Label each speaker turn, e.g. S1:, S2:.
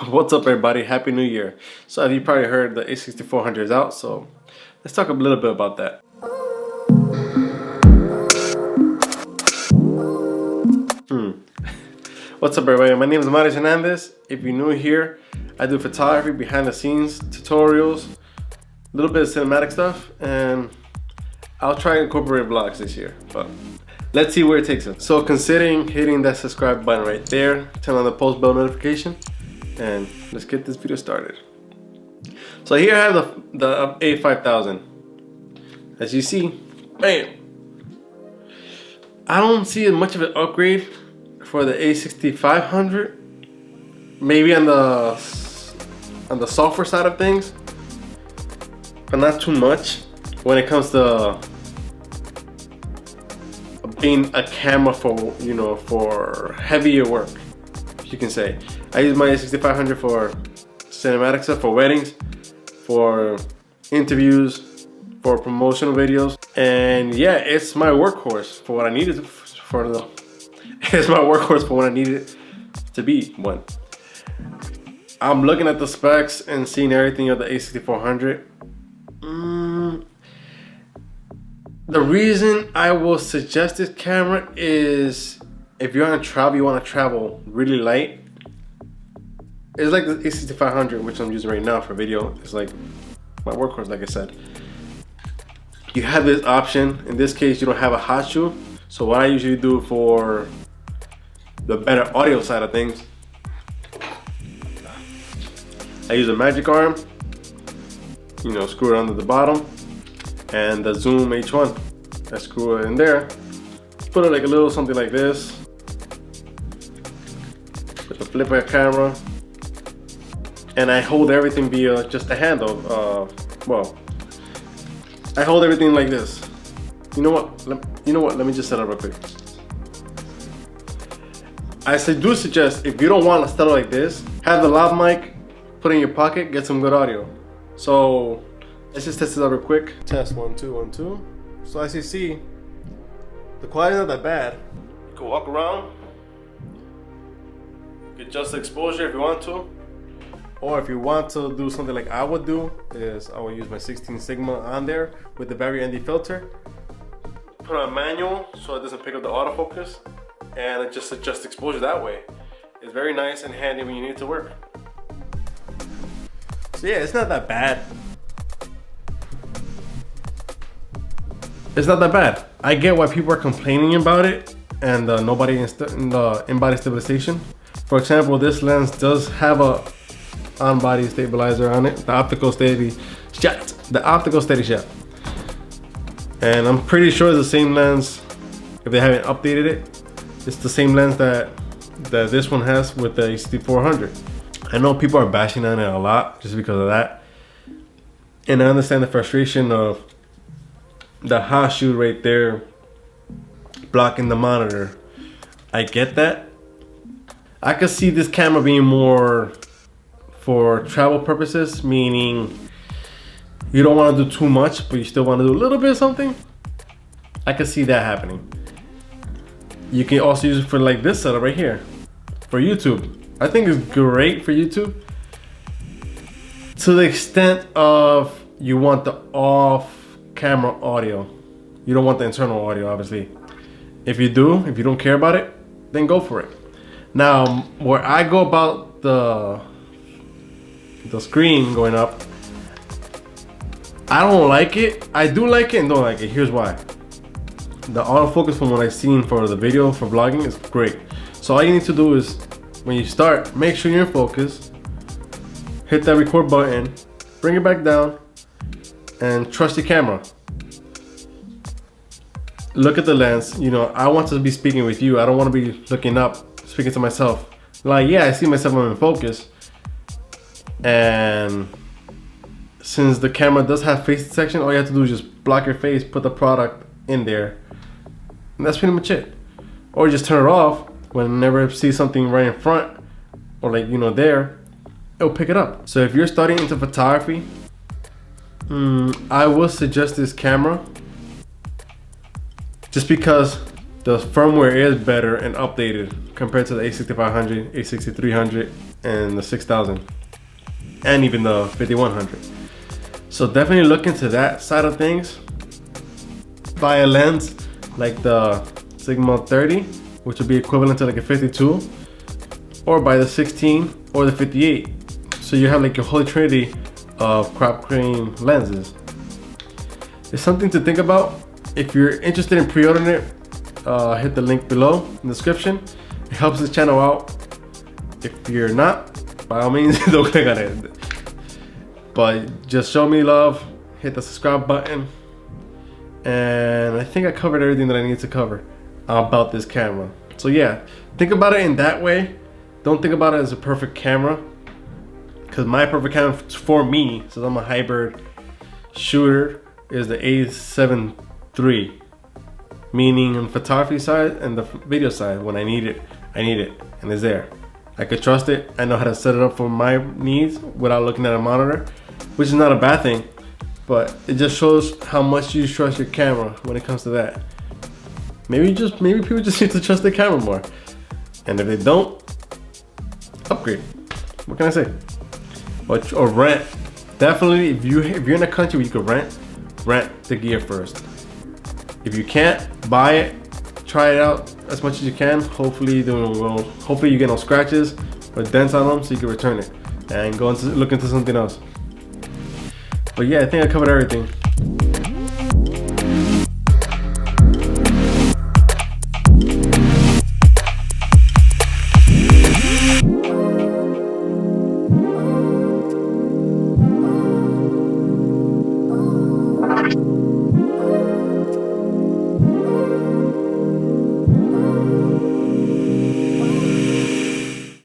S1: What's up, everybody? Happy New Year. So as you probably heard, the a6400 is out, so let's talk a little bit about that. What's up, everybody? My name is Amauris Hernandez. If you're new here, I do photography, behind the scenes, tutorials, a little bit of cinematic stuff, and I'll try and incorporate vlogs this year, but let's see where it takes us. So considering hitting that subscribe button right there, turn on the post bell notification, and let's get this video started. So here I have the A5000. As you see, bam! I don't see much of an upgrade for the a6500. Maybe on the software side of things, but not too much when it comes to being a camera for, you know, for heavier work, you can say. I use my a6500 for cinematic stuff, for weddings, for interviews, for promotional videos, and yeah, it's my workhorse for what I need it for. It's my workhorse for what I need it to be. One, I'm looking at the specs and seeing everything of the a6400. The reason I will suggest this camera is if you're on travel, you want to travel really light. It's like the a6500, which I'm using right now for video. It's like my workhorse, like I said. You have this option. In this case, you don't have a hot shoe. So what I usually do for the better audio side of things, I use a magic arm, you know, screw it under the bottom, and the Zoom H1. I screw it in there, put it like a little something like this, with a flip of a camera, and I hold everything via just a handle. Well, I hold everything like this. You know what? Let me just set up real quick. I do suggest, if you don't want to set it like this, have the lav mic, put it in your pocket, get some good audio. So let's just test it out real quick. Test 1 2 1 2. So as you see, the quality's not that bad. You can walk around, you can adjust the exposure if you want to, or if you want to do something like I would do, is I will use my 16 Sigma on there with the very ND filter. Put on manual so it doesn't pick up the autofocus, and it just adjusts exposure that way. It's very nice and handy when you need to work. So yeah, it's not that bad. It's not that bad. I get why people are complaining about it and nobody in the in-body stabilization. For example, this lens does have a on-body stabilizer on it, the optical steady shot. And I'm pretty sure it's the same lens. If they haven't updated it, it's the same lens that this one has with the a6400. I know people are bashing on it a lot just because of that, and I understand the frustration of the hot shoe right there blocking the monitor. I get that. I could see this camera being more for travel purposes, meaning you don't want to do too much, but you still want to do a little bit of something. I could see that happening. You can also use it for like this setup right here, for YouTube. I think it's great for YouTube, to the extent of you want the off-camera audio. You don't want the internal audio, obviously. If you don't care about it, then go for it. Now, where I go about the screen going up, I don't like it. I do like it and don't like it. Here's why. The autofocus from what I've seen for the video for vlogging is great. So all you need to do is, when you start, make sure you're in focus, hit that record button, bring it back down, and trust your camera. Look at the lens. You know, I want to be speaking with you. I don't want to be looking up, speaking to myself. Like, yeah, I see myself when I'm in focus. And since the camera does have face detection, all you have to do is just block your face, put the product in there, and that's pretty much it. Or just turn it off whenever it sees something right in front, or like, you know, there, it'll pick it up. So if you're starting into photography, I would suggest this camera, just because the firmware is better and updated compared to the a6500, a6300, and the 6000, and even the 5100. So definitely look into that side of things. Buy a lens like the Sigma 30, which would be equivalent to like a 52, or buy the 16 or the 58. So you have like your holy trinity of crop cream lenses. It's something to think about. If you're interested in pre-ordering it, hit the link below in the description. It helps this channel out. If you're not, by all means, don't click on it. But just show me love, hit the subscribe button, and I think I covered everything that I need to cover about this camera. So yeah, think about it in that way. Don't think about it as a perfect camera, because my perfect camera for me, since I'm a hybrid shooter, is the A7 III, meaning on the photography side and the video side. When I need it, and it's there. I could trust it. I know how to set it up for my needs without looking at a monitor, which is not a bad thing, but it just shows how much you trust your camera when it comes to that. Maybe people just need to trust their camera more, and if they don't, upgrade. What can I say? Or rent. Definitely, if you're in a country where you can rent the gear first. If you can't, buy it, try it out as much as you can. Hopefully you get no scratches or dents on them, so you can return it and go into look into something else. But yeah, I think I covered everything.